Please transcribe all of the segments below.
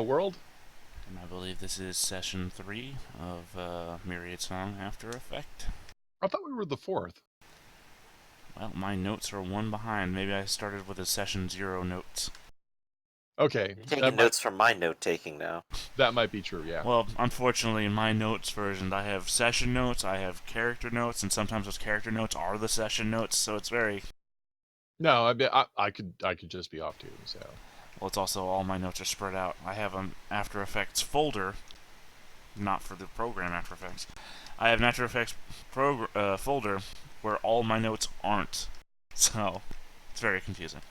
world. And I believe this is session 3 of Myriad Song After Effect. I thought we were the fourth. Well, my notes are one behind. Maybe I started with a session 0 notes. Okay, You're that taking might notes from my note taking now. that might be true. Yeah. Well, unfortunately, in my notes version, I have session notes, I have character notes, and sometimes those character notes are the session notes, so it's very... No, I could just be off too. So Well, it's also all my notes are spread out. I have an After Effects folder, not for the program After Effects. I have an After Effects folder where all my notes aren't. So, it's very confusing.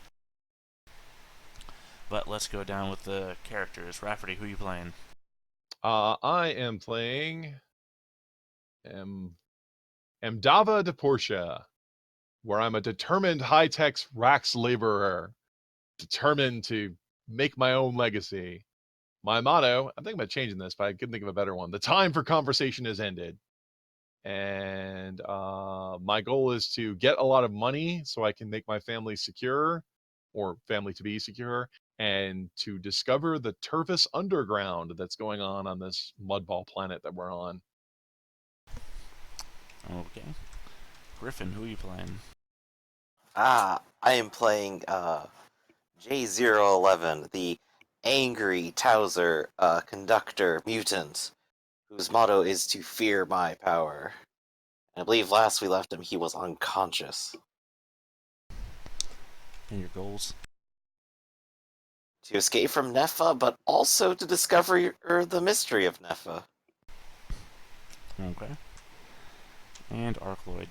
But let's go down with the characters. Rafferty, who you playing? I am playing Amdava de Portia, where I'm a determined high-tech Rax laborer, determined to make my own legacy. My motto, I'm thinking about changing this, but I couldn't think of a better one. The time for conversation has ended. And my goal is to get a lot of money so I can make my family secure, or family to be secure, and to discover the Turvis underground that's going on this mudball planet that we're on. Okay. Griffin, who you playing? I am playing J011, the angry Towser conductor mutant, whose motto is to fear my power. And I believe last we left him, he was unconscious. And your goals? To escape from Nepha, but also to discover the mystery of Nepha. Okay. And Arcloid.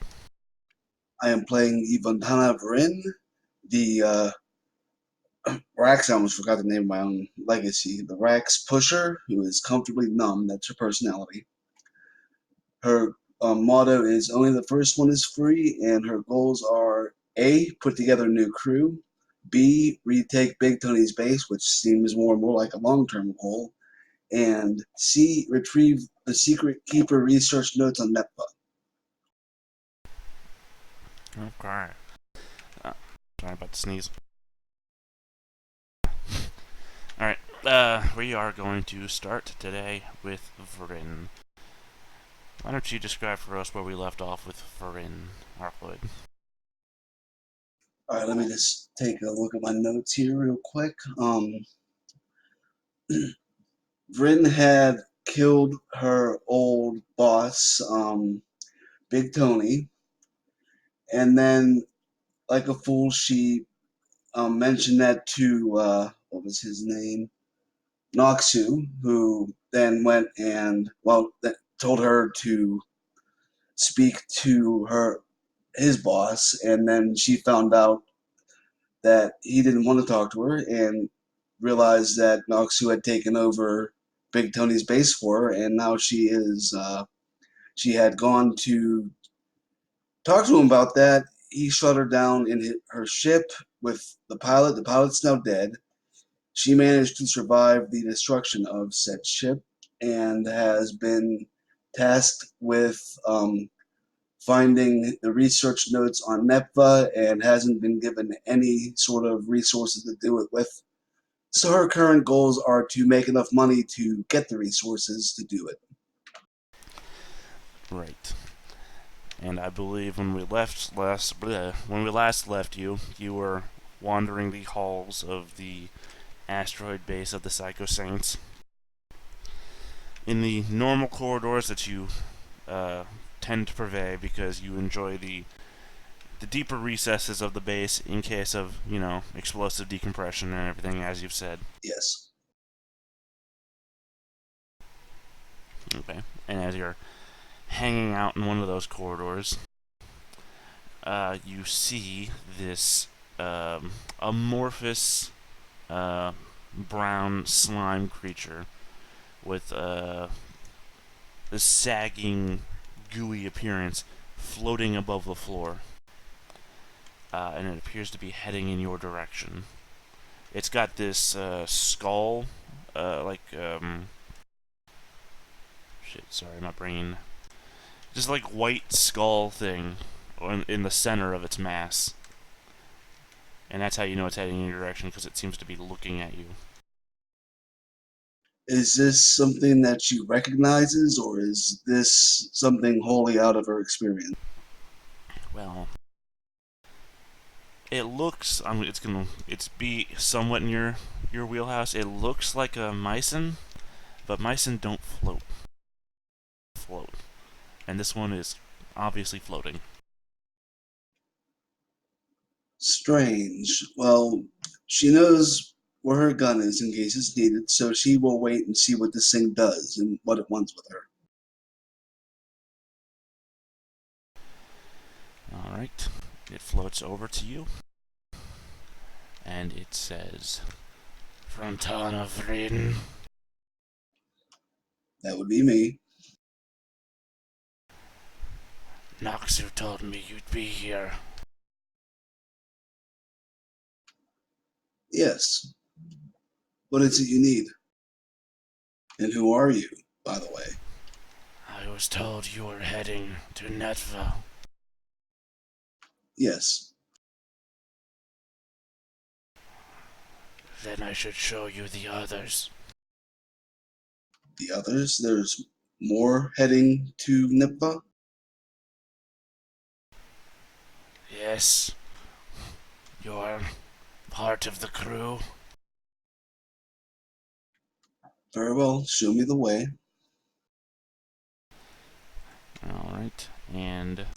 I am playing Ivantana Vrin, the Rax. I almost forgot the name of my own legacy. The Rax pusher, who is comfortably numb. That's her personality. Her motto is only the first one is free, and her goals are A, put together a new crew, B, retake Big Tony's base, which seems more and more like a long term goal, and C, retrieve the secret keeper research notes on Netpa. Okay. Sorry about the sneeze. Alright, we are going to start today with Vrin. Why don't you describe for us where we left off with Vrin, Arcloid? All right, let me just take a look at my notes here real quick. Vrin had killed her old boss, Big Tony, and then, like a fool, she mentioned that to what was his name, Noxu, who then went and told her to speak to his boss, and then she found out that he didn't want to talk to her and realized that Noxu had taken over Big Tony's base for her, and now she had gone to talk to him about that. He shut her down in her ship with the pilot. The pilot's now dead. She managed to survive the destruction of said ship and has been tasked with finding the research notes on NEPVA and hasn't been given any sort of resources to do it with. So her current goals are to make enough money to get the resources to do it. Right. And I believe when we last left you, you were wandering the halls of the asteroid base of the Psycho Saints. In the normal corridors that you tend to purvey because you enjoy the deeper recesses of the base in case of, explosive decompression and everything, as you've said. Yes. Okay. And as you're hanging out in one of those corridors, you see this amorphous brown slime creature with this sagging, gooey appearance floating above the floor. And it appears to be heading in your direction. It's got this skull, shit, sorry, my brain. Just like white skull thing in the center of its mass. And that's how you know it's heading in your direction, because it seems to be looking at you. Is this something that she recognizes, or is this something wholly out of her experience? Well, it looks. I mean, it's be somewhat in your wheelhouse. It looks like a mycin, but mycin don't float, and this one is obviously floating. Strange. Well, she knows where her gun is in case it's needed, so she will wait and see what this thing does and what it wants with her. All right, it floats over to you, and it says, "Frontana Vryn, That would be me. Noxu told me you'd be here. Yes. What is it you need? And who are you, by the way? I was told you were heading to Netva. Yes. Then I should show you the others." The others? There's more heading to Nippa? Yes, you're part of the crew. Very well, show me the way. Alright, and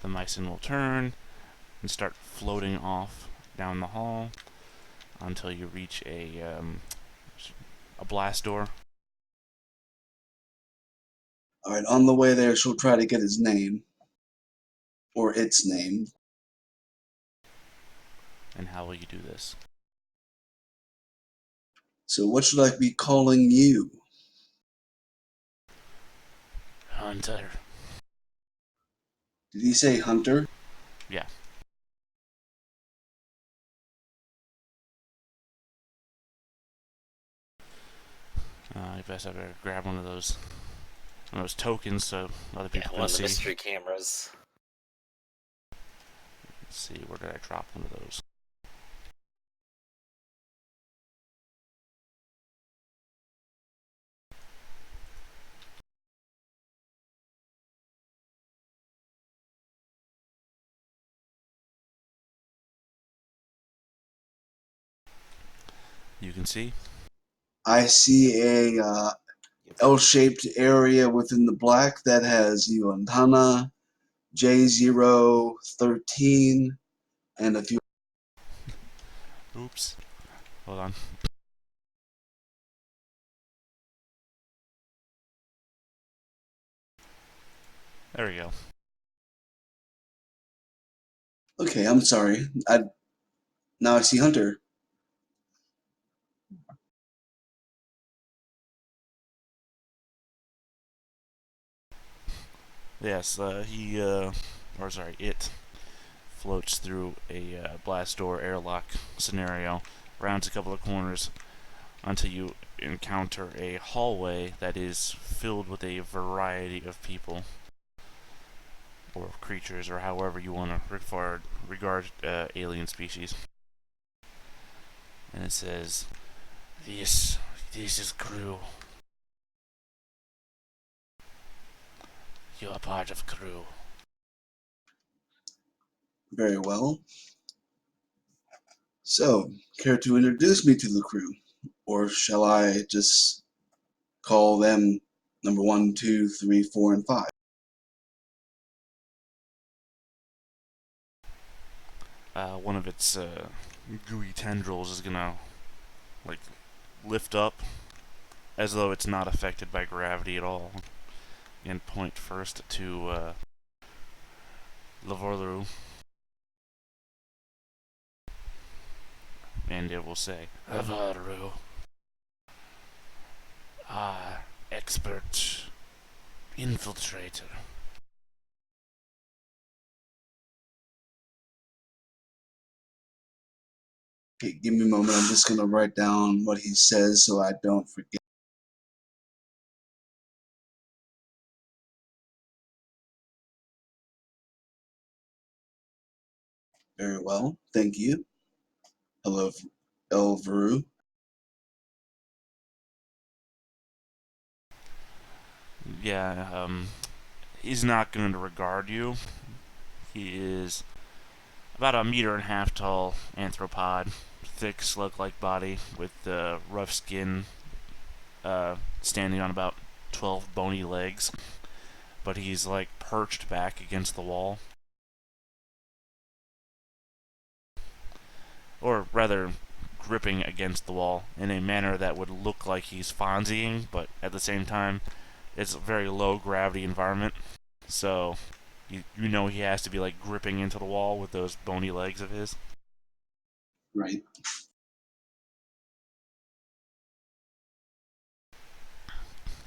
the mycin will turn and start floating off down the hall until you reach a blast door. Alright, on the way there, she'll try to get his name. Or its name. And how will you do this? So, what should I be calling you? Hunter. Did he say Hunter? Yeah. I guess I better grab one of those tokens so other Yeah, people one can of the see. mystery cameras. Let's see, where did I drop one of those? You can see. I see a L-shaped area within the black that has Yuantana, J013, and a few. Oops. Hold on. There we go. Okay, I'm sorry. Now I see Hunter. Yes, it floats through a blast door airlock scenario, rounds a couple of corners until you encounter a hallway that is filled with a variety of people or creatures, or however you want to regard alien species. And it says, "This is crew. You are part of crew." Very well. So, care to introduce me to the crew? Or shall I just call them number 1, 2, 3, 4, and 5? One of its gooey tendrils is gonna like lift up as though it's not affected by gravity at all, and point first to Lavorleru, and it will say, "Lavorleru, expert infiltrator." Okay, give me a moment. I'm just going to write down what he says so I don't forget. Very well. Thank you. Hello, Elveru. yeah, he's not going to regard you. He is about a meter and a half tall anthropod, thick slug-like body with rough skin, standing on about 12 bony legs. But he's like perched back against the wall, or rather, gripping against the wall in a manner that would look like he's Fonzieing, but at the same time, it's a very low gravity environment, so you know he has to be like gripping into the wall with those bony legs of his. Right.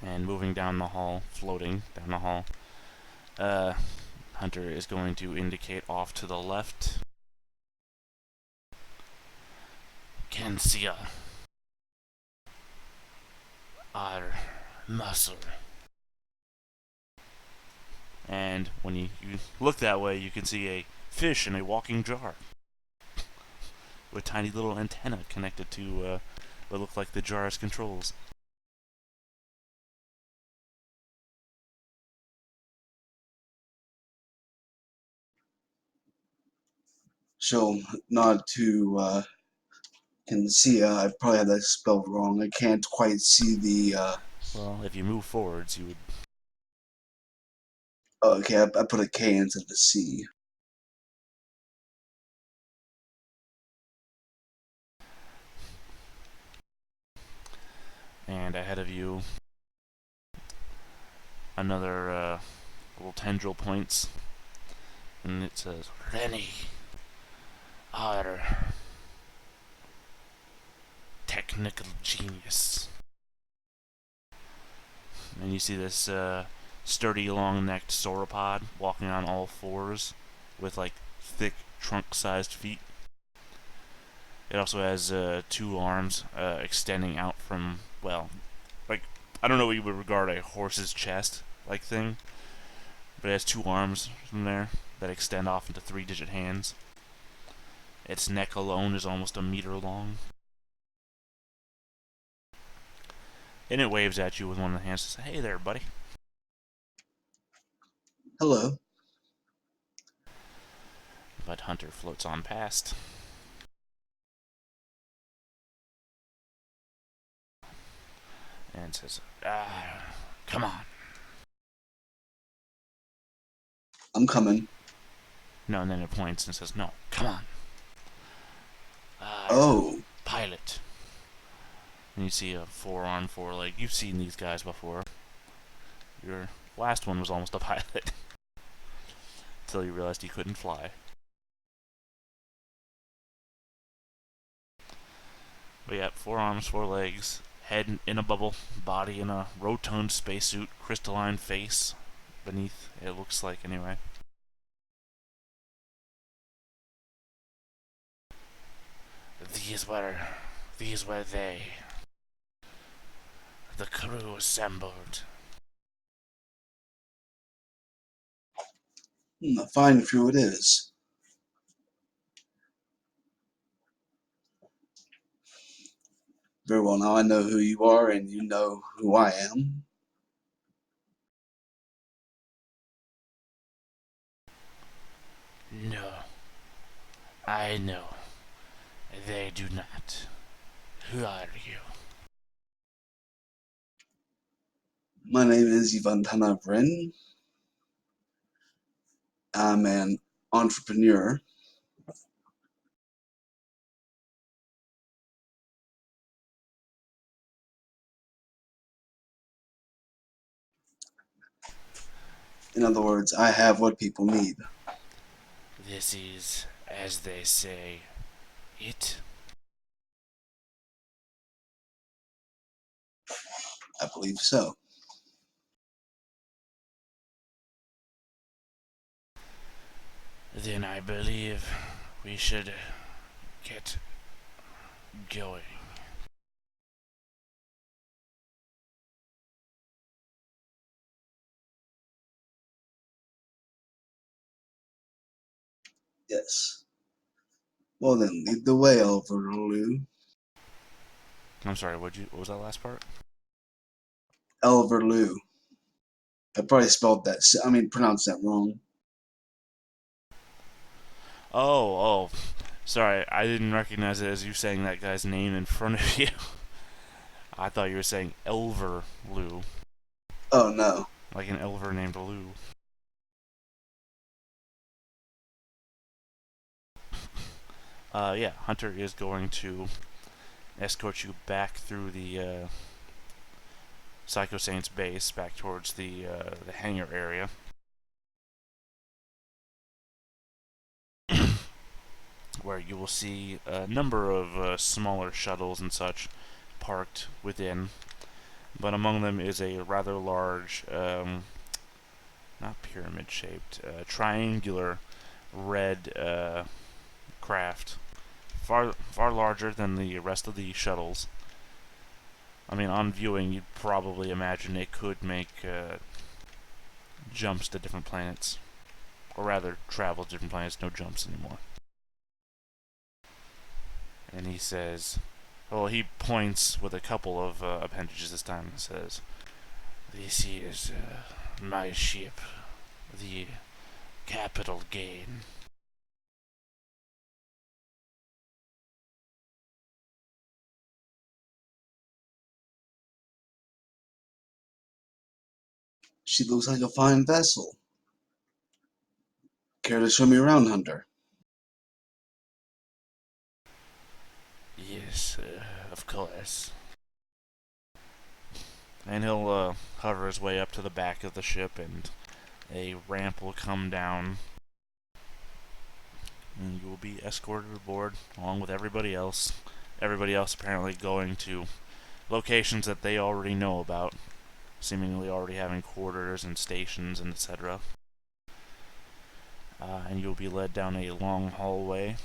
And moving down the hall, floating down the hall, Hunter is going to indicate off to the left. Kensia, our muscle. And when you look that way, you can see a fish in a walking jar with tiny little antenna connected to what look like the jar's controls. She'll nod to Kinsia. I probably had that spelled wrong. I can't quite see the. Well, if you move forwards, you would. Oh, okay, I put a K into the C. And ahead of you, another little tendril points, and it says, Rennie, our technical genius. And you see this sturdy, long-necked sauropod walking on all fours with like thick, trunk-sized feet. It also has two arms extending out from, well, like, I don't know what you would regard a horse's chest like thing, but it has two arms from there that extend off into three-digit hands. Its neck alone is almost a meter long. And it waves at you with one of the hands and says, Hey there, buddy. Hello. But Hunter floats on past. And says, come on. I'm coming. No, and then it points and says, no, come on. Oh. Pilot. And you see a four-arm, four-leg. You've seen these guys before. Your last one was almost a pilot. Until you realized he couldn't fly. But yeah, four arms, four legs, head in a bubble, body in a rotund spacesuit, crystalline face beneath, it looks like anyway. These were they. The crew assembled. A fine crew it is. Very well, now I know who you are and you know who I am. No, I know. They do not. Who are you? My name is Ivantana Vrin. I'm an entrepreneur. In other words, I have what people need. This is, as they say, it. I believe so. Then I believe we should get going. Yes. Well then, lead the way, Elverloo. I'm sorry, what was that last part? Elverloo. I probably spelled that. I mean, pronounced that wrong. Oh. Sorry, I didn't recognize it as you saying that guy's name in front of you. I thought you were saying Elver Lou. Oh no. Like an Elver named Lou. Yeah, Hunter is going to escort you back through the Psycho Saints base, back towards the hangar area. Where you will see a number of smaller shuttles and such parked within. But among them is a rather large, not pyramid-shaped, triangular red craft. Far larger than the rest of the shuttles. I mean, on viewing, you'd probably imagine it could make jumps to different planets. Or rather, travel to different planets, no jumps anymore. And he says, well, he points with a couple of appendages this time and says, "This is my ship, the Capital Gain." She looks like a fine vessel. Care to show me around, Hunter? Yes, of course. And he'll hover his way up to the back of the ship, and a ramp will come down. And you will be escorted aboard, along with everybody else. Everybody else apparently going to locations that they already know about, seemingly already having quarters and stations and etc. And you'll be led down a long hallway,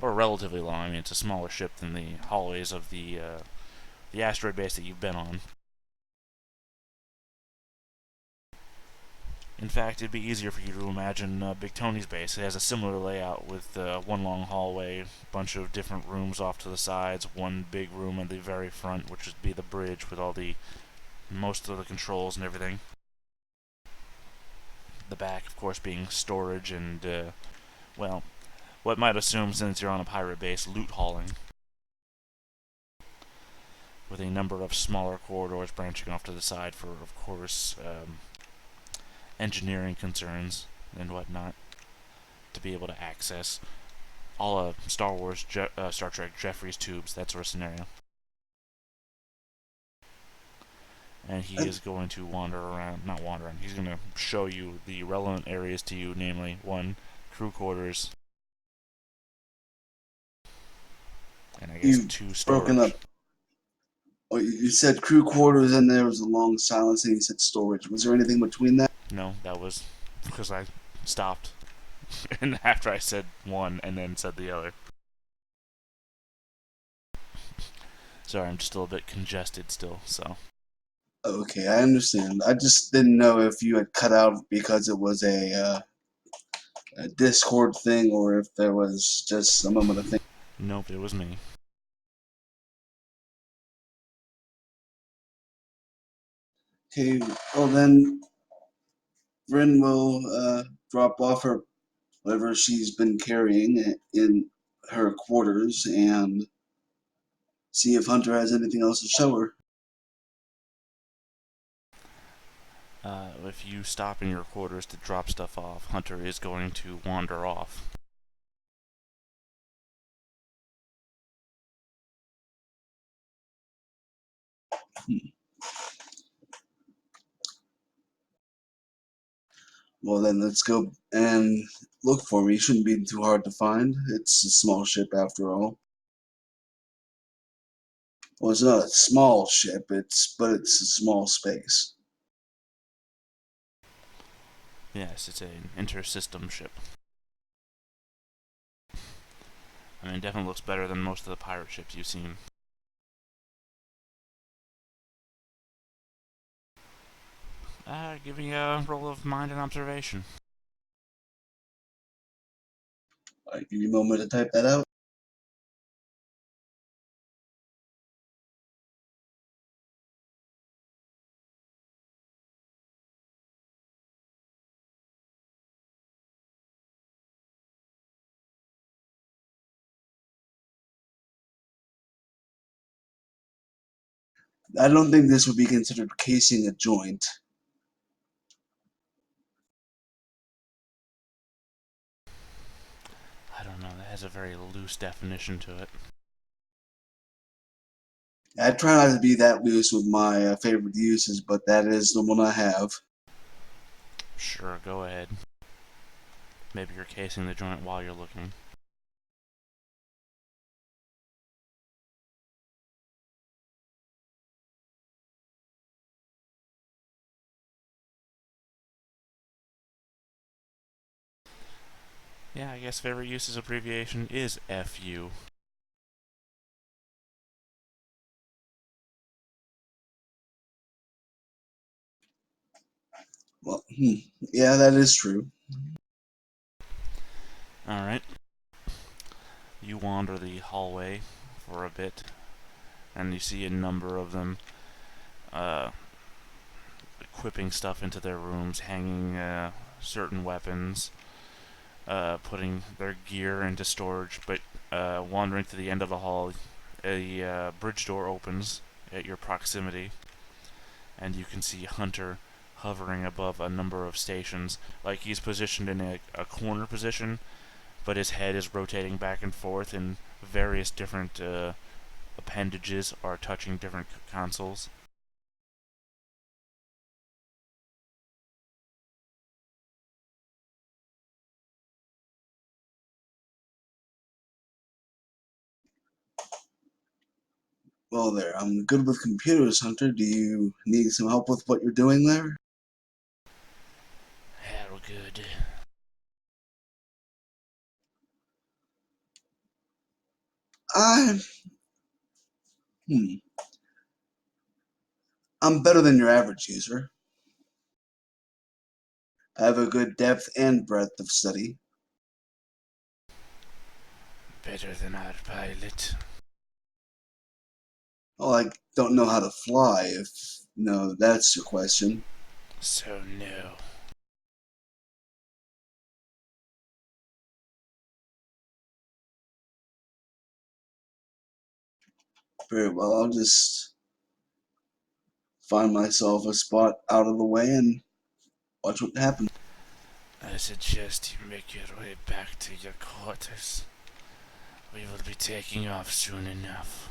or relatively long. I mean, it's a smaller ship than the hallways of the asteroid base that you've been on. In fact, it'd be easier for you to imagine Big Tony's base. It has a similar layout with one long hallway, a bunch of different rooms off to the sides, one big room at the very front, which would be the bridge with all the most of the controls and everything. The back, of course, being storage and, well, what might assume, since you're on a pirate base, loot hauling. With a number of smaller corridors branching off to the side for, of course, engineering concerns and whatnot to be able to access all Star Wars, Star Trek, Jeffries tubes, that sort of scenario. And he is going to not wander around, he's going to show you the relevant areas to you, namely, 1, crew quarters, and I guess You've 2, broken storage. up. Oh, you said crew quarters, and there was a long silence, and you said storage. Was there anything between that? No, that was because I stopped. And after I said one and then said the other. Sorry, I'm just a little bit congested still, so. Okay, I understand. I just didn't know if you had cut out because it was a Discord thing, or if there was just a moment of thing. Nope, it was me. Okay, well then, Bryn will drop off her whatever she's been carrying in her quarters and see if Hunter has anything else to show her. If you stop in your quarters to drop stuff off, Hunter is going to wander off. Well then, let's go and look for me. It shouldn't be too hard to find. It's a small ship after all. Well, it's not a small ship. But it's a small space. Yes, it's an inter-system ship. I mean, it definitely looks better than most of the pirate ships you've seen. Give me a roll of mind and observation. All right, give you a moment to type that out. I don't think this would be considered casing a joint. I don't know, that has a very loose definition to it. I try not to be that loose with my favorite uses, but that is the one I have. Sure, go ahead. Maybe you're casing the joint while you're looking. Yeah, I guess favorite uses abbreviation is FU. Well, yeah, that is true. Alright. You wander the hallway for a bit, and you see a number of them equipping stuff into their rooms, hanging certain weapons, putting their gear into storage, but wandering to the end of the hall, a bridge door opens at your proximity, and you can see Hunter hovering above a number of stations, like he's positioned in a corner position, but his head is rotating back and forth, and various different appendages are touching different consoles. Well, there. I'm good with computers, Hunter. Do you need some help with what you're doing there? Hell good. I, hmm, I'm better than your average user. I have a good depth and breadth of study. Better than our pilot. Well, I don't know how to fly, if no, that's your question. So no. Very well, I'll just find myself a spot out of the way and watch what happens. I suggest you make your way back to your quarters. We will be taking off soon enough.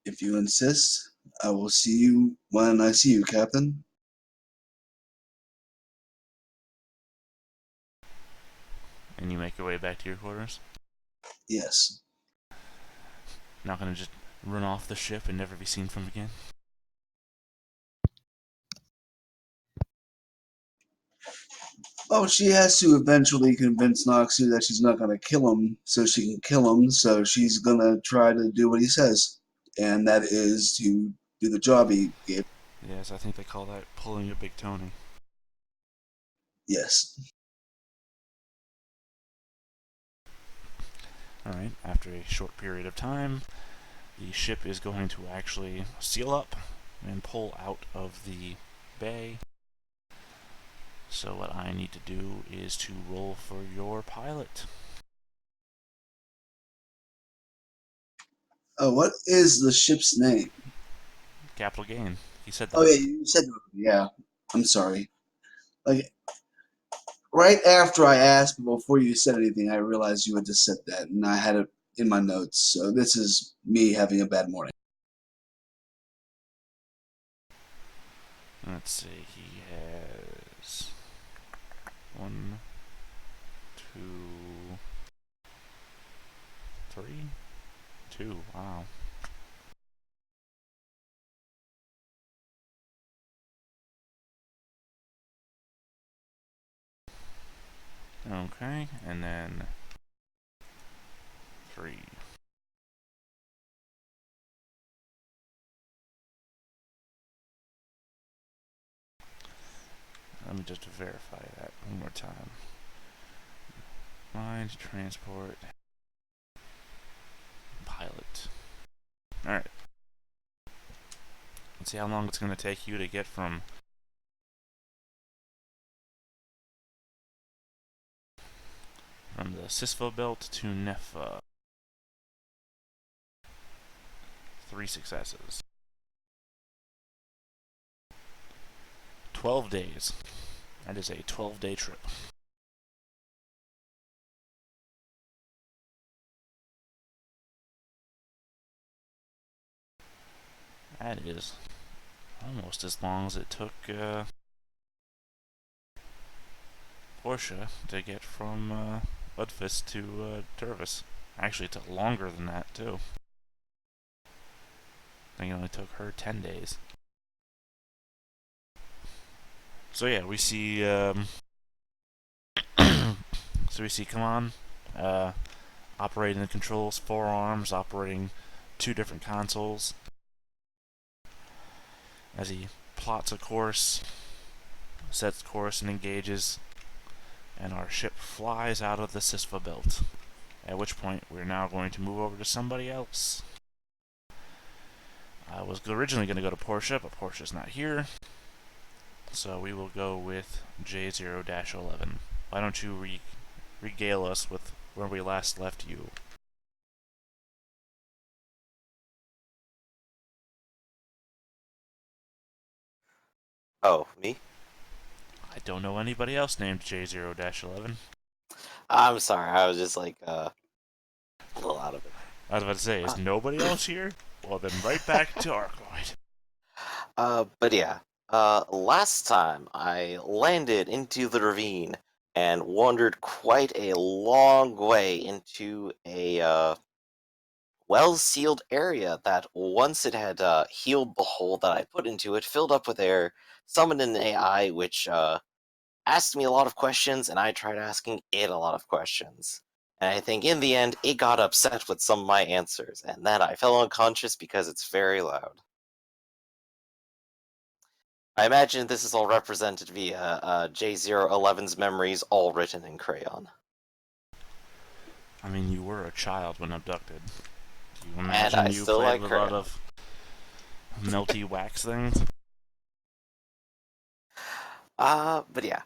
If you insist, I will see you when I see you, Captain. And you make your way back to your quarters? Yes. Not gonna just run off the ship and never be seen from again? Oh, she has to eventually convince Noxu that she's not going to kill him so she can kill him, so she's going to try to do what he says. And that is to do the job he gave. Yes, I think they call that pulling a big Tony. Yes. Alright, after a short period of time, the ship is going to actually seal up and pull out of the bay. So what I need to do is to roll for your pilot. Oh, what is the ship's name? Capital gain. He said Oh, that. yeah, you said, yeah. I'm sorry. Like, right after I asked, but before you said anything, I realized you had just said that, and I had it in my notes. So this is me having a bad morning. Let's see, he has 1, 2, 3, 2. Wow. Okay, and then 3. Let me just verify that one more time. Mind, transport, pilot. Alright. Let's see how long it's going to take you to get from the Sisfo belt to Nefa. 3 successes. 12 days. That is a 12-day trip. That is almost as long as it took Portia to get from Budfist to Turvis. Actually, it took longer than that, too. I think it only took her 10 days. So yeah, we see come on, operating the controls, 4 arms, operating 2 different consoles. As he plots a course, sets course and engages, and our ship flies out of the Sisva belt. At which point, we're now going to move over to somebody else. I was originally going to go to Portia, but Portia's not here. So we will go with J0-11. Why don't you regale us with where we last left you? Oh, me? I don't know anybody else named J0-11. I'm sorry, I was just like, a little out of it. I was about to say, is nobody else here? Well, then right back to Arcoid. But yeah. Last time I landed into the ravine and wandered quite a long way into a well-sealed area that once it had healed the hole that I put into it, filled up with air, summoned an AI which asked me a lot of questions, and I tried asking it a lot of questions. And I think in the end, it got upset with some of my answers, and then I fell unconscious because it's very loud. I imagine this is all represented via J011's memories, all written in crayon. I mean, you were a child when abducted. Do you And imagine I you still played like with a lot crayon. of melty wax things? But yeah.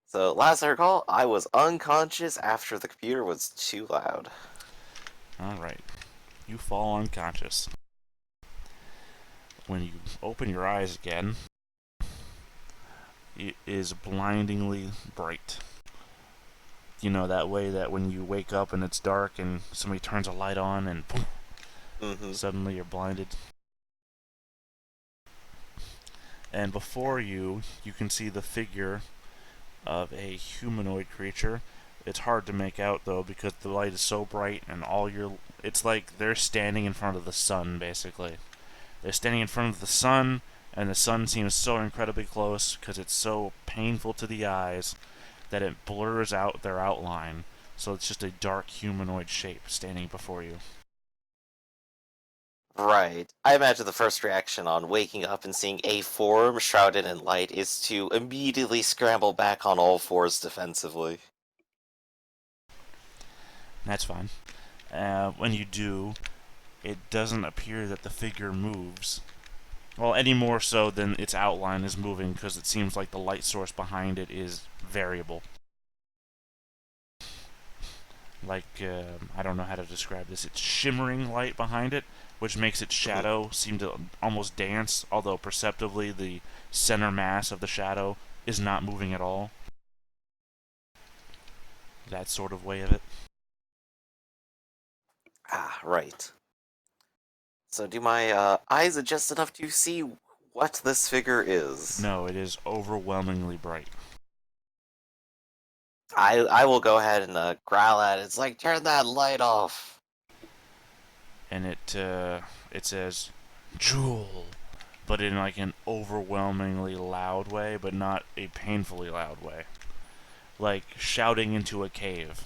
So, last I recall, I was unconscious after the computer was too loud. Alright. You fall unconscious. When you open your eyes again, it is blindingly bright. You know, that way that when you wake up and it's dark and somebody turns a light on and boom, Mm-hmm. suddenly you're blinded. And before you, you can see the figure of a humanoid creature. It's hard to make out though because the light is so bright and it's like they're standing in front of the sun basically. They're standing in front of the sun and the sun seems so incredibly close because it's so painful to the eyes that it blurs out their outline. So it's just a dark humanoid shape standing before you. Right. I imagine the first reaction on waking up and seeing a form shrouded in light is to immediately scramble back on all fours defensively. That's fine. When you do, it doesn't appear that the figure moves. Well, any more so than its outline is moving because it seems like the light source behind it is variable. Like, I don't know how to describe this. It's shimmering light behind it, which makes its shadow seem to almost dance, although perceptibly the center mass of the shadow is not moving at all. That sort of way of it. Ah, right. So do my eyes adjust enough to see what this figure is? No, it is overwhelmingly bright. I will go ahead and growl at it. It's like, turn that light off. And it says, Jewel, but in like an overwhelmingly loud way, but not a painfully loud way. Like shouting into a cave.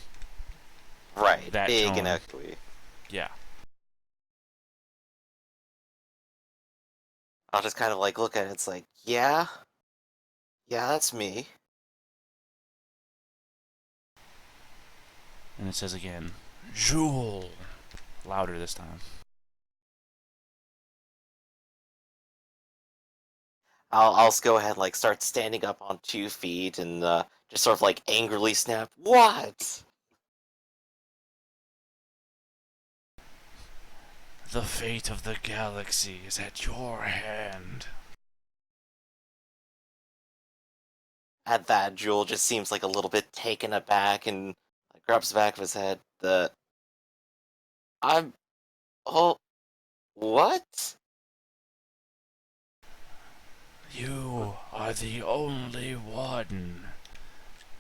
Right, That big and tone. echoey. Yeah. I'll just kind of like look at it. It's like, yeah, that's me. And it says again, Jewel. Louder this time. I'll just go ahead and like start standing up on 2 feet and just sort of like angrily snap, what? The fate of the galaxy is at your hand. At that, Jewel just seems like a little bit taken aback and grabs the back of his head. I'm. Oh, what? You are the only one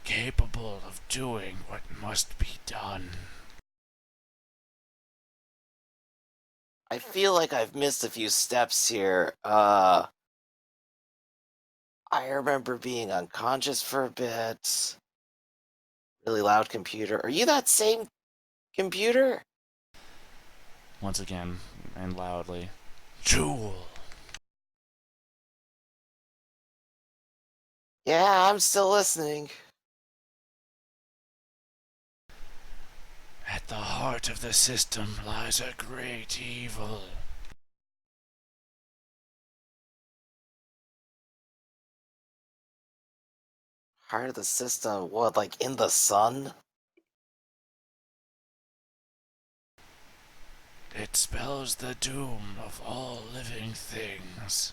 capable of doing what must be done. I feel like I've missed a few steps here. I remember being unconscious for a bit. Really loud computer. Are you that same computer? Once again, and loudly. Jewel! Yeah, I'm still listening. At the heart of the system lies a great evil. Heart of the system. What, like in the sun? It spells the doom of all living things.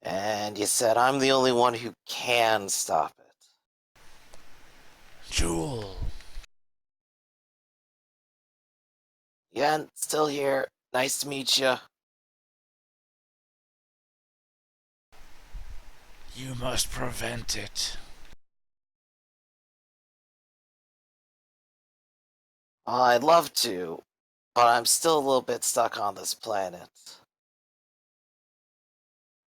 And you said I'm the only one who can stop it. Jewel! Yeah, still here. Nice to meet you. You must prevent it. I'd love to, but I'm still a little bit stuck on this planet.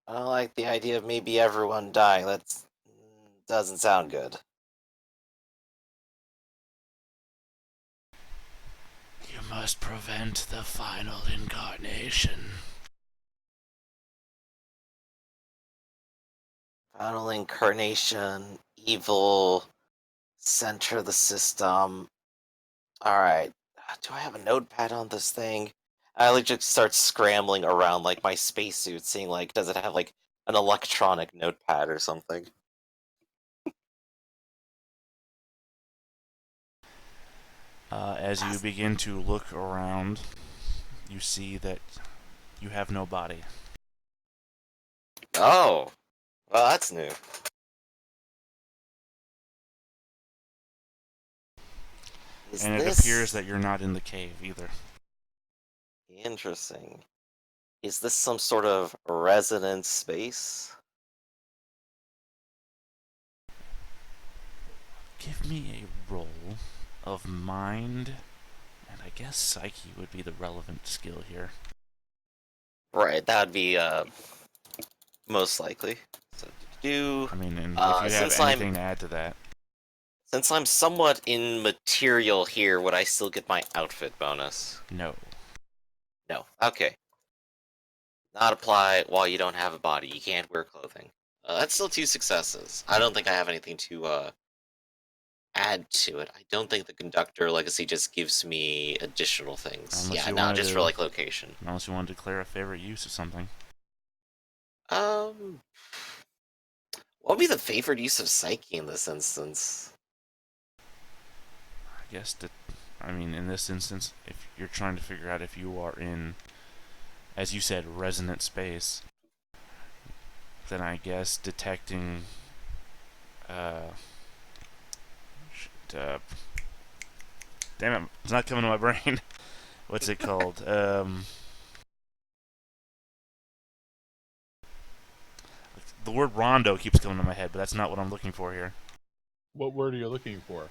I don't like the idea of maybe everyone dying. That doesn't sound good. You must prevent the final incarnation. Final incarnation, evil, center of the system. Alright. Do I have a notepad on this thing? I like just start scrambling around like my spacesuit, seeing like does it have like an electronic notepad or something? As you begin to look around, you see that you have no body. Oh, well that's new. Is And it appears this that you're not in the cave either. interesting? Is this some sort of resonance space? Give me a roll of mind, and I guess psyche would be the relevant skill here. Right, that would be most likely. So do I mean, and if you have since anything to add to that, I'm somewhat immaterial here, would I still get my outfit bonus? no. No. Okay. Not apply while you don't have a body. You can't wear clothing. That's still 2 successes. I don't think I have anything to add to it. I don't think the conductor legacy just gives me additional things. Unless Yeah, you no, wanted just for to, like location. unless you wanted to declare a favorite use of something. Um, what would be the favored use of Psyche in this instance? I guess that, I mean, in this instance, if you're trying to figure out if you are in, as you said, resonant space, then I guess detecting, uh, damn it, it's not coming to my brain. What's it called? The word rondo keeps coming to my head, but that's not what I'm looking for here. What word are you looking for?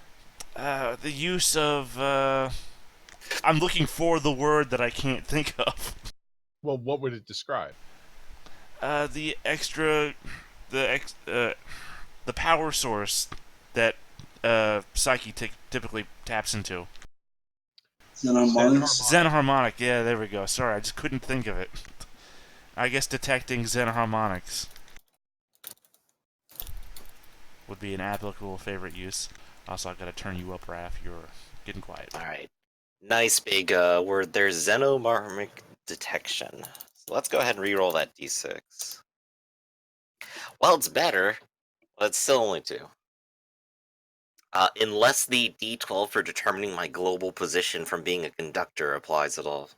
The use of, I'm looking for the word that I can't think of. Well, what would it describe? The extra, the power source that Psyche typically taps into. Xenharmonics? Zen Zen yeah, there we go. Sorry, I just couldn't think of it. I guess detecting Zen would be an applicable favorite use. Also, I've got to turn you up, Raph. You're getting quiet. Alright. Nice big word there, xenomorphic detection. So let's go ahead and reroll that d6. Well, it's better, but it's still only 2. Unless the D12 for determining my global position from being a conductor applies at all.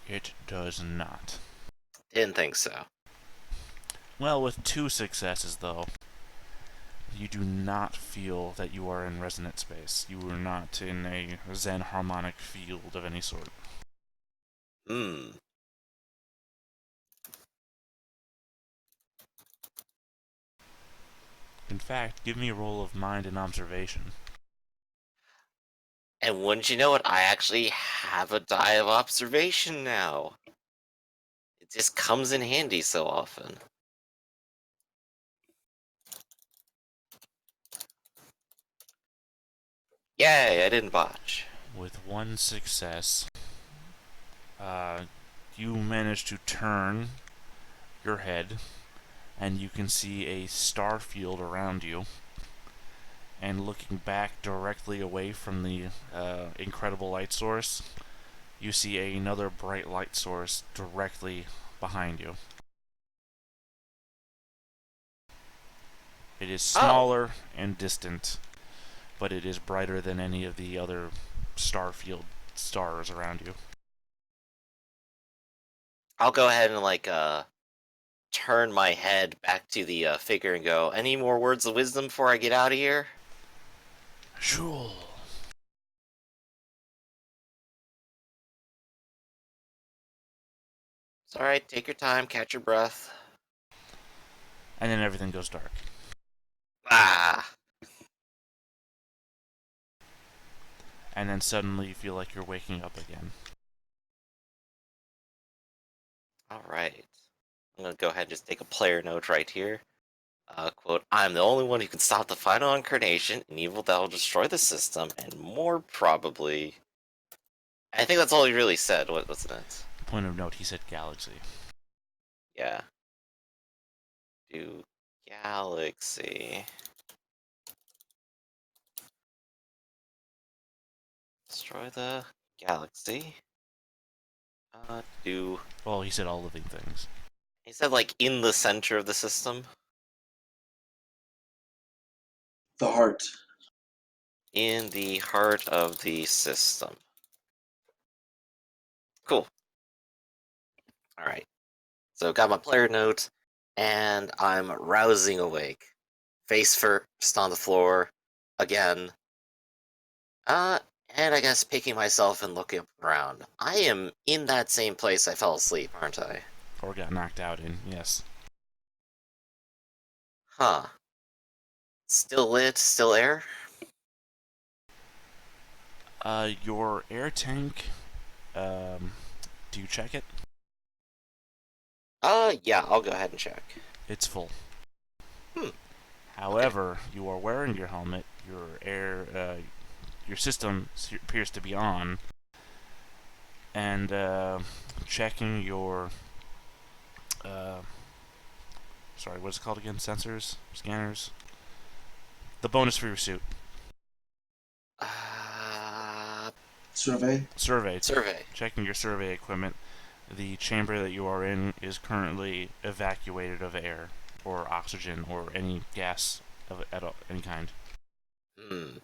It does not. Didn't think so. Well, with 2 successes, though, you do not feel that you are in resonant space. You are not in a Zen harmonic field of any sort. Hmm. In fact, give me a roll of mind and observation. And wouldn't you know it, I actually have a die of observation now. It just comes in handy so often. Yay, I didn't botch. With 1 success, you manage to turn your head, and you can see a star field around you. And looking back directly away from the incredible light source, you see another bright light source directly behind you. It is Oh, smaller and distant, but it is brighter than any of the other star field stars around you. I'll go ahead and turn my head back to the figure and go, any more words of wisdom before I get out of here? Sure. It's alright, take your time, catch your breath. And then everything goes dark. Ah! And then suddenly you feel like you're waking up again. Alright. I'm gonna go ahead and just take a player note right here. Quote, I'm the only one who can stop the final incarnation, an evil that will destroy the system, and more probably... I think that's all he really said, wasn't it? Point of note, he said galaxy. Yeah. Do galaxy. Destroy the galaxy. Do... Well, he said all living things. He said, like, in the center of the system? The heart. In the heart of the system. Cool. Alright. So got my player note, and I'm rousing awake. Face first on the floor, again. And I guess picking myself and looking around. I am in that same place I fell asleep, aren't I? Or got knocked out in, yes. Huh. Still lit, still air? Your air tank, do you check it? Yeah, I'll go ahead and check. It's full. Hmm. However, you are wearing your helmet, your system appears to be on, and checking your, sorry, what's it called again? Sensors? Scanners? The bonus for your suit. Survey. Survey. Survey. Checking your survey equipment. The chamber that you are in is currently evacuated of air, or oxygen, or any gas of any kind. Hmm.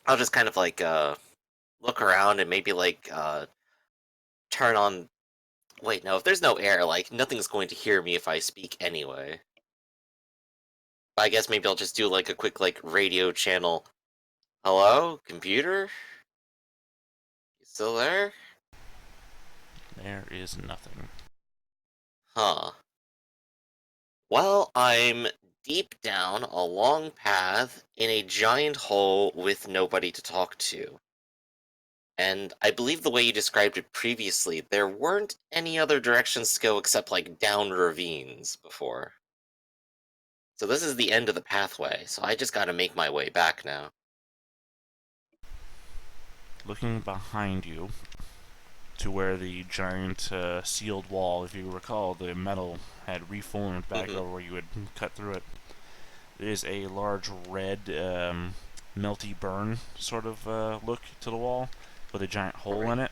I'll just kind of look around and maybe turn on. Wait, no, if there's no air, nothing's going to hear me if I speak anyway. I guess maybe I'll just do a quick radio channel. Hello, computer? You still there? There is nothing. Huh. Well, I'm deep down a long path in a giant hole with nobody to talk to. And I believe the way you described it previously, there weren't any other directions to go except down ravines before. So this is the end of the pathway, so I just gotta make my way back now. Looking behind you to where the giant sealed wall, if you recall, the metal had reformed back over where you had cut through it. There is a large red, melty burn sort of look to the wall with a giant hole in it.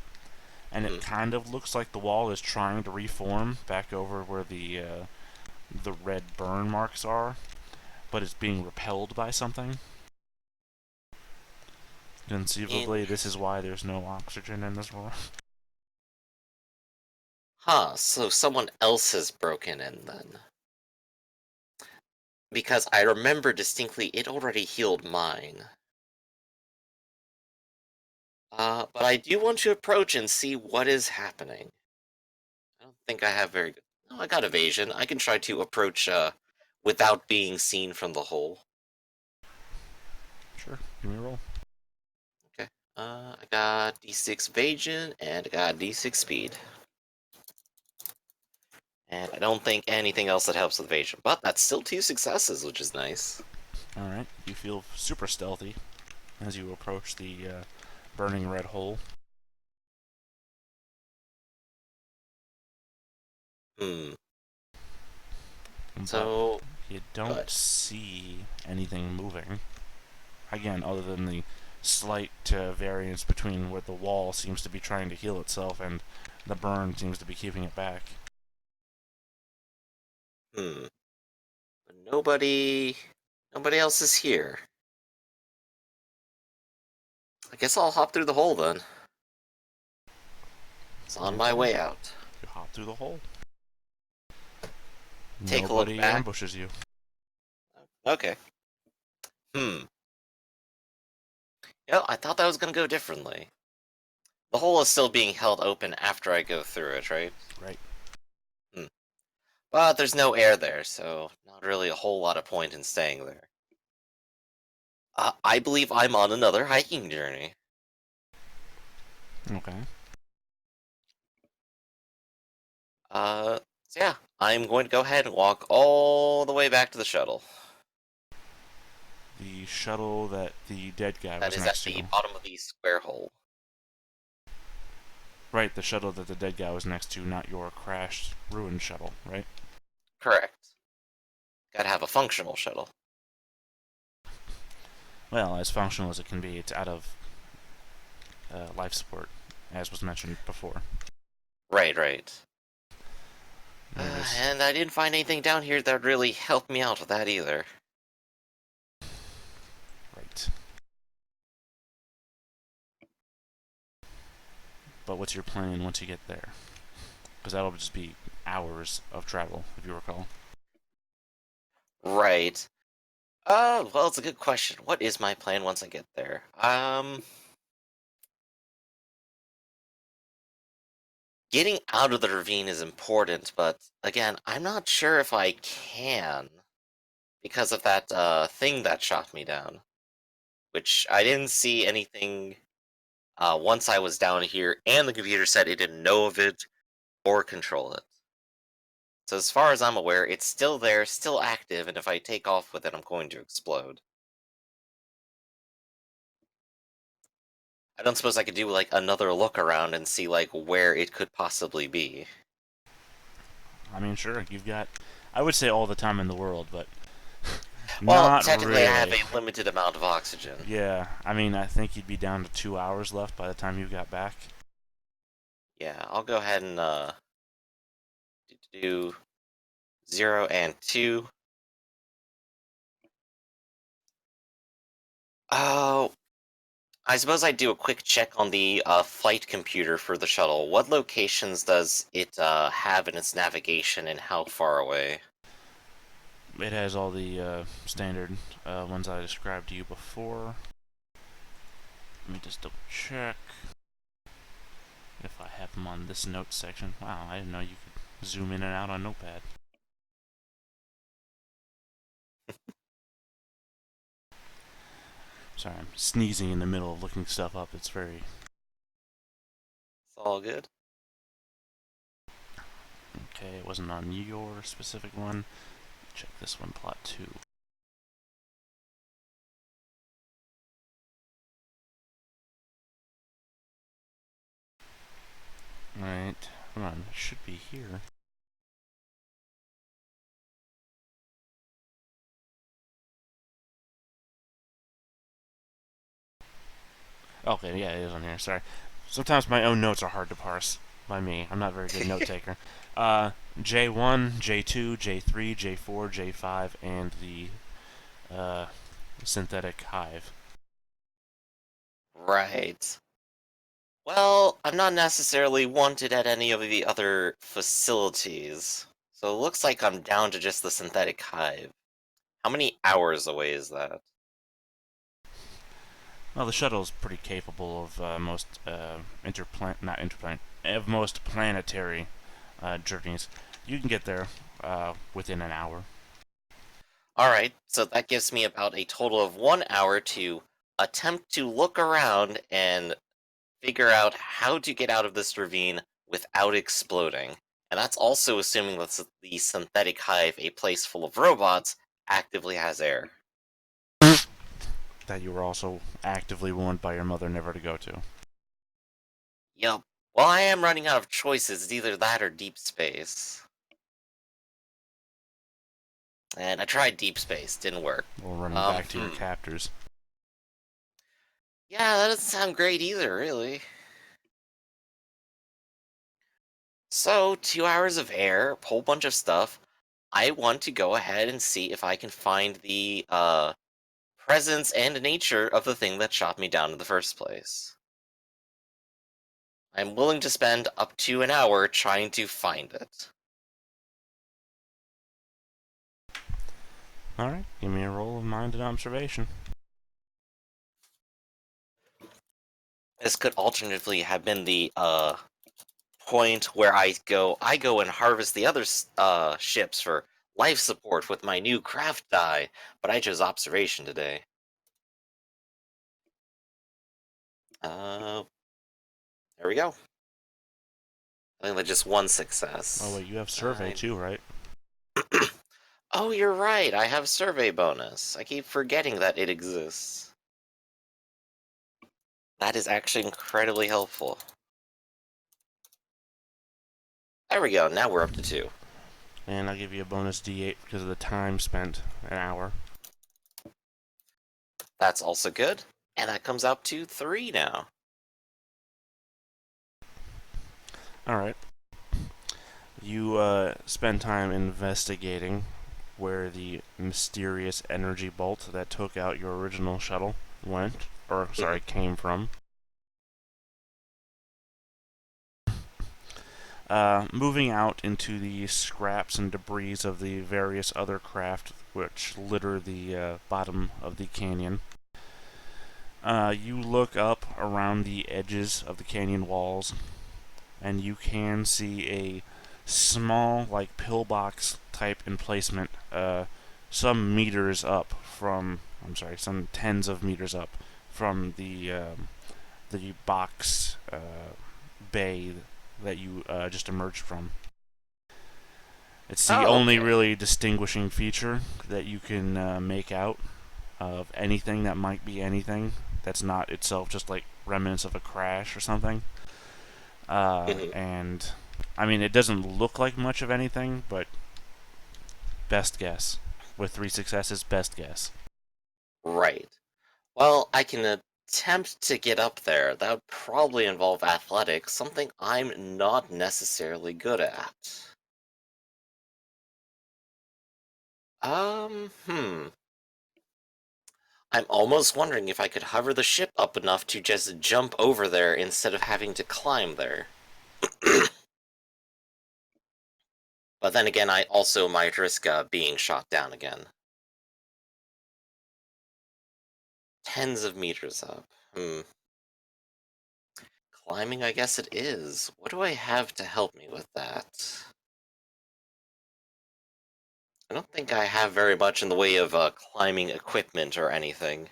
And it kind of looks like the wall is trying to reform back over where the the red burn marks are, but it's being repelled by something. Conceivably, this is why there's no oxygen in this world. Huh, so someone else has broken in then. Because I remember distinctly it already healed mine. But I do want to approach and see what is happening. I don't think I have very good. No, I got evasion. I can try to approach without being seen from the hole. Sure, give me a roll. Okay. I got D6 evasion and I got D6 speed. And I don't think anything else that helps with evasion. But that's still 2 successes, which is nice. Alright, you feel super stealthy as you approach the burning red hole. Hmm. But So, you don't see anything moving. Again, other than the slight variance between what the wall seems to be trying to heal itself and the burn seems to be keeping it back. But nobody else is here. I guess I'll hop through the hole then. It's on my way out. You hop through the hole. Take a look Nobody back. ambushes you. Okay. Yeah, I thought that was gonna go differently. The hole is still being held open after I go through it, right? Right. But there's no air there, so not really a whole lot of point in staying there. I believe I'm on another hiking journey. Okay. So yeah, I'm going to go ahead and walk all the way back to the shuttle. The shuttle that the dead guy That was is at next the to. bottom of the square hole. Right, the shuttle that the dead guy was next to, not your crashed, ruined shuttle, right? Correct. Gotta have a functional shuttle. Well, as functional as it can be, it's out of life support, as was mentioned before. Right. There's And I didn't find anything down here that would really help me out with that either. right. But what's your plan once you get there? Because that'll just be hours of travel, if you recall. Right. Well, it's a good question. What is my plan once I get there? Getting out of the ravine is important, but again, I'm not sure if I can because of that thing that shot me down. Which I didn't see anything once I was down here, and the computer said it didn't know of it or control it. So as far as I'm aware, it's still there, still active, and if I take off with it, I'm going to explode. I don't suppose I could do like another look around and see like where it could possibly be. I mean, sure, you've got, I would say all the time in the world, but Well, not technically I have really. a limited amount of oxygen. Yeah, I mean, I think you'd be down to 2 hours left by the time you got back. Yeah, I'll go ahead and do 0 and 2. Oh, I suppose I'd do a quick check on the flight computer for the shuttle. What locations does it have in its navigation and how far away? It has all the standard ones I described to you before. Let me just double check if I have them on this notes section. Wow, I didn't know you could zoom in and out on Notepad. Sorry, I'm sneezing in the middle of looking stuff up. It's very... It's all good. Okay, it wasn't on your specific one. Check this one, plot 2. Alright, hold on, it should be here. Okay, yeah, it is on here, sorry. Sometimes my own notes are hard to parse. by me. I'm not a very good note taker. J1, J2, J3, J4, J5, and the synthetic hive. Right. Well, I'm not necessarily wanted at any of the other facilities, so it looks like I'm down to just the synthetic hive. How many hours away is that? Well, the shuttle is pretty capable of most not interplanet, of most planetary journeys. You can get there within an hour. Alright, so that gives me about a total of 1 hour to attempt to look around and figure out how to get out of this ravine without exploding. And that's also assuming that the synthetic hive, a place full of robots, actively has air. That you were also actively warned by your mother never to go to. Yup. Well, I am running out of choices. It's either that or deep space. And I tried deep space, didn't work. Or running back to your captors. Yeah, that doesn't sound great either, really. So, 2 hours of air, a whole bunch of stuff. I want to go ahead and see if I can find the presence and nature of the thing that shot me down in the first place. I'm willing to spend up to an hour trying to find it. Alright, give me a roll of mind and observation. This could alternatively have been the point where I go and harvest the other ships for life support with my new craft die, but I chose observation today. Uh, there we go. I think that's just one success. Oh wait, you have survey too, right? Oh, you're right. I have survey bonus. I keep forgetting that it exists. That is actually incredibly helpful. There we go. Now we're up to 2. And I'll give you a bonus D8 because of the time spent, an hour. That's also good. And that comes out to 3 now. Alright. You spend time investigating where the mysterious energy bolt that took out your original shuttle went, or sorry, came from. Moving out into the scraps and debris of the various other craft which litter the bottom of the canyon. You look up around the edges of the canyon walls, and you can see a small, like, pillbox type emplacement, some meters up from, some tens of meters up from the box bay that you just emerged from. It's the only really distinguishing feature that you can make out of anything that might be anything that's not itself just like remnants of a crash or something. And I mean, it doesn't look like much of anything, but best guess. With 3 successes, best guess. Right. Well, I can attempt to get up there. That would probably involve athletics, something I'm not necessarily good at. Hmm. I'm almost wondering if I could hover the ship up enough to just jump over there instead of having to climb there. But then again, I also might risk being shot down again. Tens of meters up. Climbing, I guess it is. What do I have to help me with that? I don't think I have very much in the way of climbing equipment or anything.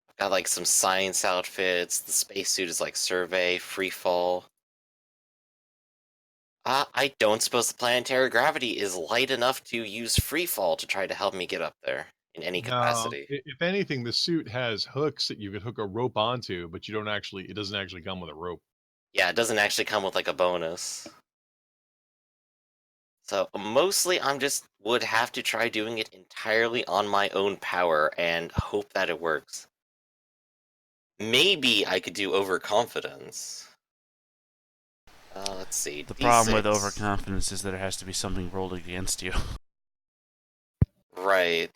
I've got like some science outfits, the spacesuit is like survey, free fall. I don't suppose the planetary gravity is light enough to use free fall to try to help me get up there in any No, capacity. if anything, the suit has hooks that you could hook a rope onto, but it doesn't actually come with a rope. Yeah, it doesn't actually come with like a bonus. So mostly I'm just would have to try doing it entirely on my own power and hope that it works. Maybe I could do overconfidence. Let's see. The problem with D6. overconfidence is that there has to be something rolled against you. Right.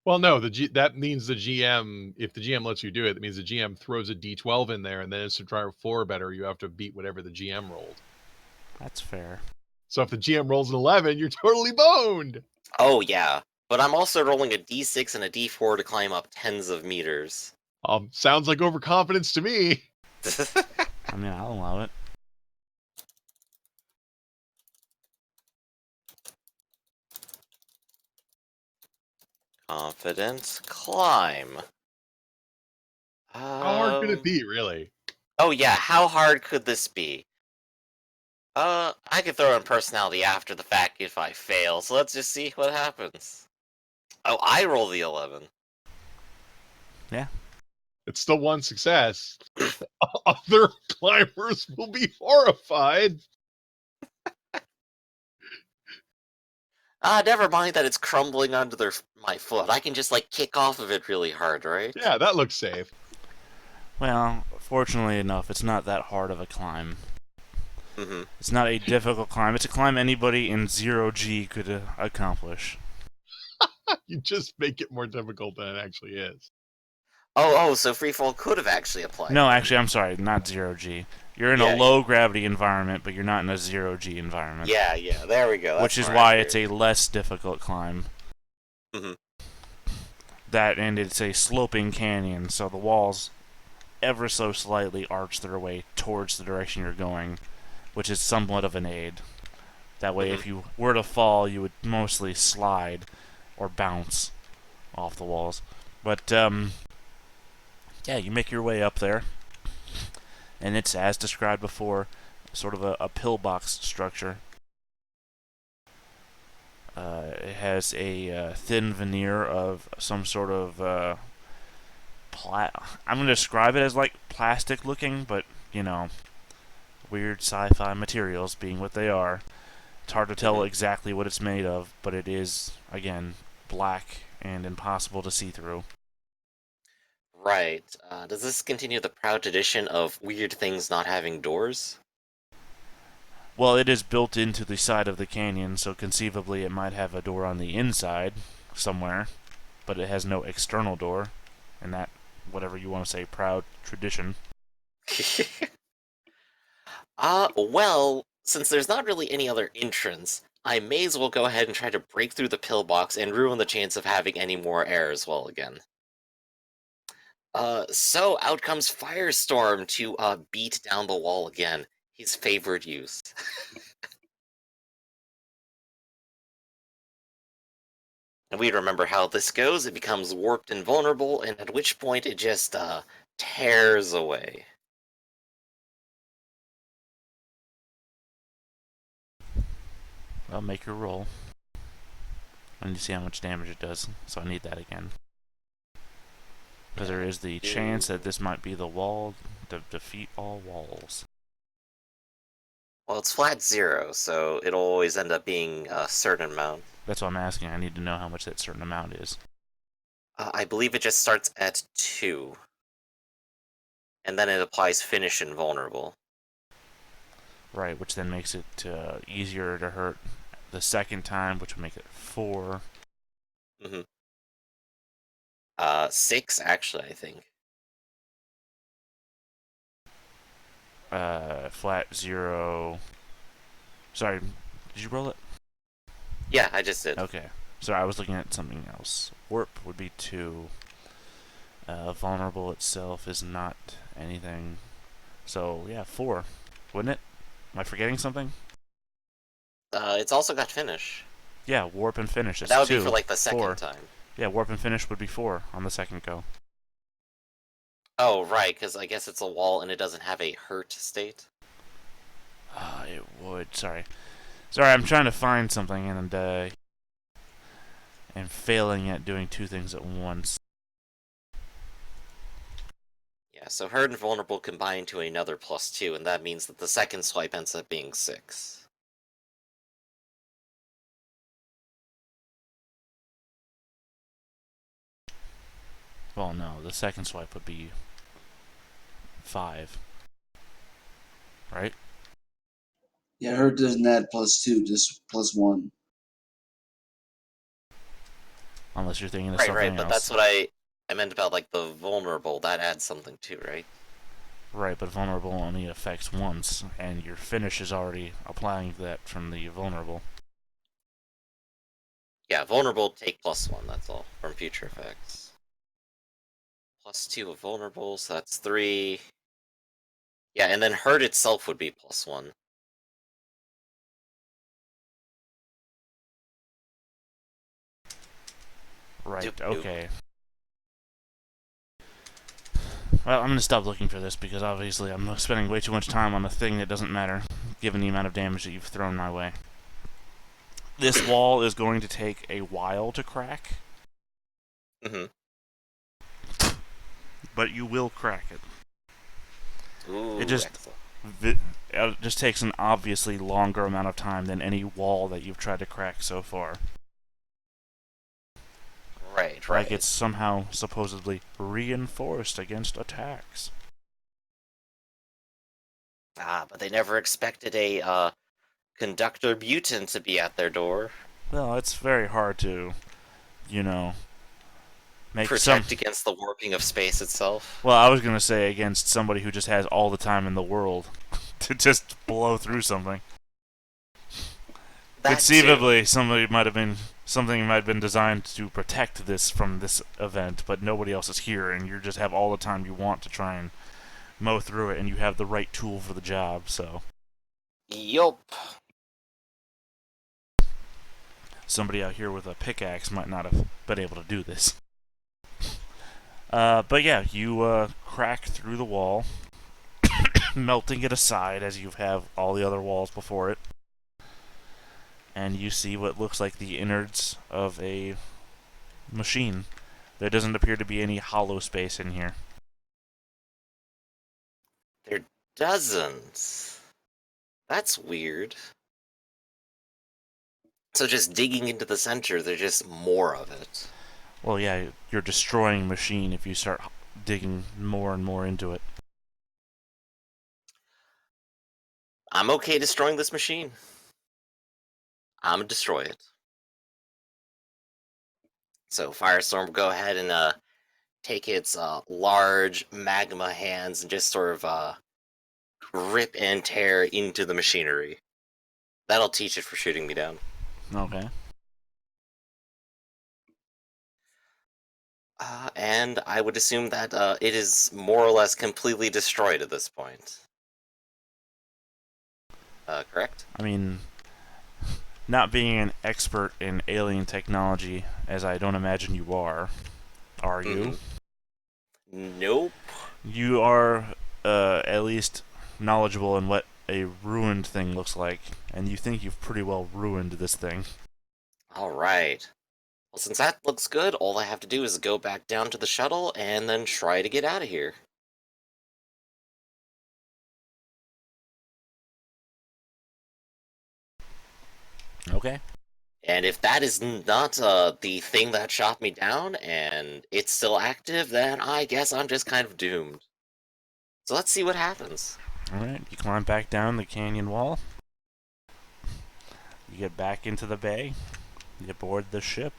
Well, no, that means the GM, if the GM lets you do it, that means the GM throws a D12 in there, and then it's to try 4 better, you have to beat whatever the GM rolled. That's fair. So if the GM rolls an 11, you're totally boned! Oh, yeah. But I'm also rolling a D6 and a D4 to climb up tens of meters. Sounds like overconfidence to me. I mean, I'll allow it. Confidence climb. How hard could it be, really? Oh yeah, how hard could this be? I could throw in personality after the fact if I fail, so let's just see what happens. Oh, I roll the 11. Yeah. It's still one success. Other climbers will be horrified. Never mind that it's crumbling under my foot. I can just, like, kick off of it really hard, right? Yeah, that looks safe. Well, fortunately enough, it's not that hard of a climb. Mm-hmm. It's not a difficult climb. It's a climb anybody in 0G could accomplish. You just make it more difficult than it actually is. Oh, so freefall could have actually applied. No, actually, I'm sorry, not 0G. You're in a low gravity environment, but you're not in a 0G environment. Yeah, there we go. Which is why it's a less difficult climb. Mm-hmm. That, and it's a sloping canyon, so the walls ever so slightly arch their way towards the direction you're going, which is somewhat of an aid. That way, if you were to fall, you would mostly slide or bounce off the walls. But, yeah, you make your way up there, and it's, as described before, sort of a pillbox structure. It has a thin veneer of some sort of I'm going to describe it as like plastic looking, but you know, weird sci-fi materials being what they are. It's hard to tell exactly what it's made of, but it is, again, black and impossible to see through. Right. Does this continue the proud tradition of weird things not having doors? Well, it is built into the side of the canyon, so conceivably it might have a door on the inside somewhere, but it has no external door, and that, whatever you want to say, proud tradition. Well, since there's not really any other entrance, I may as well go ahead and try to break through the pillbox and ruin the chance of having any more air as well again. So out comes Firestorm to, beat down the wall again. His favorite use. And we remember how this goes. It becomes warped and vulnerable, and at which point it just, tears away. Well, make your roll. I need to see how much damage it does, so I need that again. Because there is the chance that this might be the wall to defeat all walls. Well, it's flat 0, so it'll always end up being a certain amount. That's what I'm asking. I need to know how much that certain amount is. I believe it just starts at 2. And then it applies Finish and Vulnerable. Right, which then makes it easier to hurt the second time, which would make it 4. 6, actually, I think. Flat 0. Sorry, did you roll it? Yeah, I just did. Okay. Sorry, I was looking at something else. Warp would be 2. Vulnerable itself is not anything. So, yeah, 4. Wouldn't it? Am I forgetting something? It's also got Finish. Yeah, warp and finish. It's That would 2. be for, like, the second 4. time. Yeah, warp and finish would be 4 on the second go. Oh, right, because I guess it's a wall and it doesn't have a hurt state. It would. Sorry, I'm trying to find something and failing at doing 2 things at once. Yeah, so hurt and vulnerable combine to another +2, and that means that the second swipe ends up being 6. Well, no, the second swipe would be 5. Right? Yeah, hurt doesn't add +2, just +1. Unless you're thinking of Right, something but else. that's what I meant about like the vulnerable. That adds something too, right? Right, but vulnerable only affects once, and your finish is already applying that from the vulnerable. Yeah, vulnerable take +1. That's all from future effects. +2 of vulnerable, so that's 3. Yeah, and then hurt itself would be +1. Right, Doop doop. okay. Well, I'm gonna stop looking for this because obviously I'm spending way too much time on a thing that doesn't matter, given the amount of damage that you've thrown my way. This wall is going to take a while to crack, Mm-hmm. but you will crack it. It Ooh, just excellent. it just takes an obviously longer amount of time than any wall that you've tried to crack so far. Right, Like right. it's somehow supposedly reinforced against attacks. Ah, but they never expected a conductor mutant to be at their door. Well, it's very hard to, you know, make some. Protect against the warping of space itself. Well, I was gonna say against somebody who just has all the time in the world to just blow through something. That too. Conceivably, something might have been designed to protect this from this event, but nobody else is here, and you just have all the time you want to try and mow through it, and you have the right tool for the job. So Yup. somebody out here with a pickaxe might not have been able to do this. But yeah, you crack through the wall, melting it aside as you have all the other walls before it, and you see what looks like the innards of a machine. There doesn't appear to be any hollow space in here. There doesn't. That's weird. So just digging into the center, there's just more of it. Well, yeah, you're destroying machine if you start digging more and more into it. I'm okay destroying this machine. I'm gonna destroy it. So Firestorm will go ahead and take its large magma hands and just sort of rip and tear into the machinery. That'll teach it for shooting me down. Okay. And I would assume that it is more or less completely destroyed at this point. Correct? I mean, not being an expert in alien technology, as I don't imagine you are you? Nope. You are at least knowledgeable in what a ruined thing looks like, and you think you've pretty well ruined this thing. Alright. Well, since that looks good, all I have to do is go back down to the shuttle and then try to get out of here. Okay. And if that is not the thing that shot me down and it's still active, then I guess I'm just kind of doomed. So let's see what happens. Alright, you climb back down the canyon wall. You get back into the bay. You board the ship.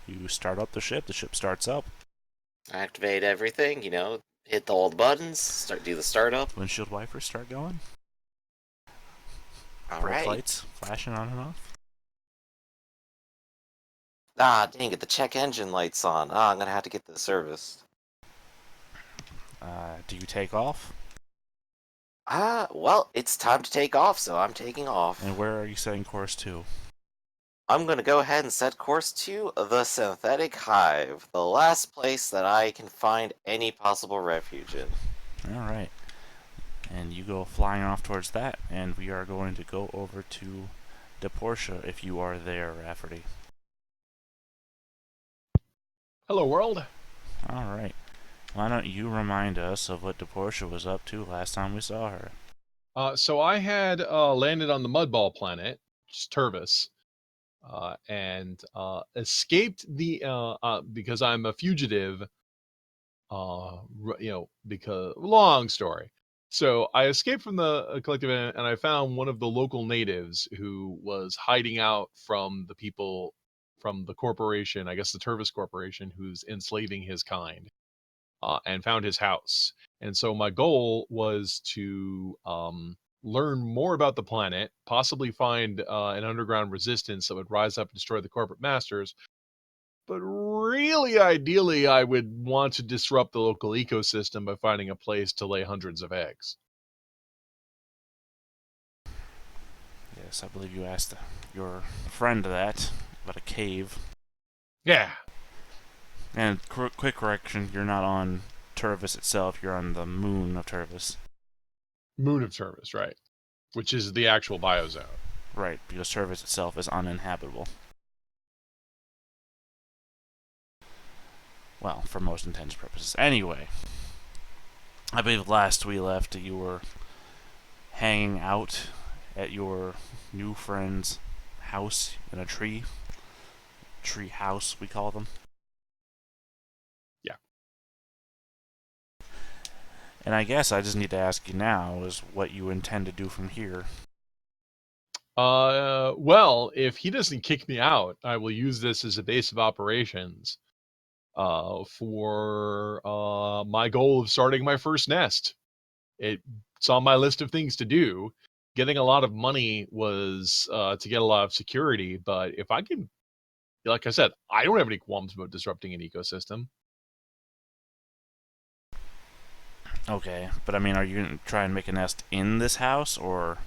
You start up the ship starts up. Activate everything, hit all the buttons, do the startup. Windshield wipers start going. Brake Alright. lights flashing on and off. Ah, dang it, the check engine light's on. Ah, I'm gonna have to get this serviced. Do you take off? Well, it's time to take off, so I'm taking off. And where are you setting course to? I'm gonna go ahead and set course to the Synthetic Hive, the last place that I can find any possible refuge in. Alright. And you go flying off towards that, and we are going to go over to Deportia if you are there, Rafferty. Hello, world. Alright. Why don't you remind us of what Deportia was up to last time we saw her? So I had landed on the Mudball planet, just Turvis, and escaped the because I'm a fugitive. Because long story. So I escaped from the collective and I found one of the local natives who was hiding out from the people from the corporation, I guess the Tervis Corporation, who's enslaving his kind, and found his house. And so my goal was to learn more about the planet, possibly find an underground resistance that would rise up and destroy the corporate masters. But really, ideally, I would want to disrupt the local ecosystem by finding a place to lay hundreds of eggs. Yes, I believe you asked your friend that about a cave. Yeah. And quick correction, you're not on Tervis itself, you're on the moon of Tervis. Moon of Tervis, right. Which is the actual biozone. Right, because Tervis itself is uninhabitable. Well, for most intents and purposes. Anyway, I believe last we left, you were hanging out at your new friend's house in a tree. Tree house, we call them. Yeah. And I guess I just need to ask you now is what you intend to do from here. Well, if he doesn't kick me out, I will use this as a base of operations for my goal of starting my first nest. It's on my list of things to do. Getting a lot of money was to get a lot of security, but if I can, like I said, I don't have any qualms about disrupting an ecosystem. Okay, but I mean, are you going to try and make a nest in this house, or?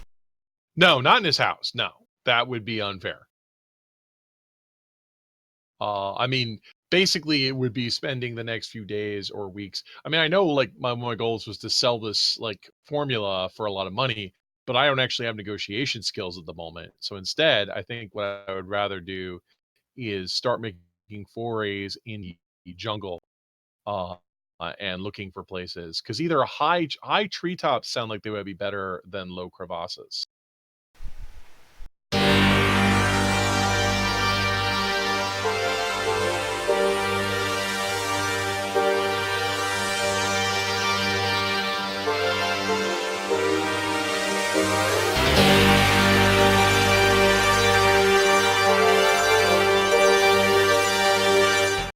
No, not in his house. No, that would be unfair. I mean, basically, it would be spending the next few days or weeks. I mean, I know like one of my goals was to sell this like formula for a lot of money, but I don't actually have negotiation skills at the moment. So instead, I think what I would rather do is start making forays in the jungle uh, and looking for places because either high treetops sound like they would be better than low crevasses.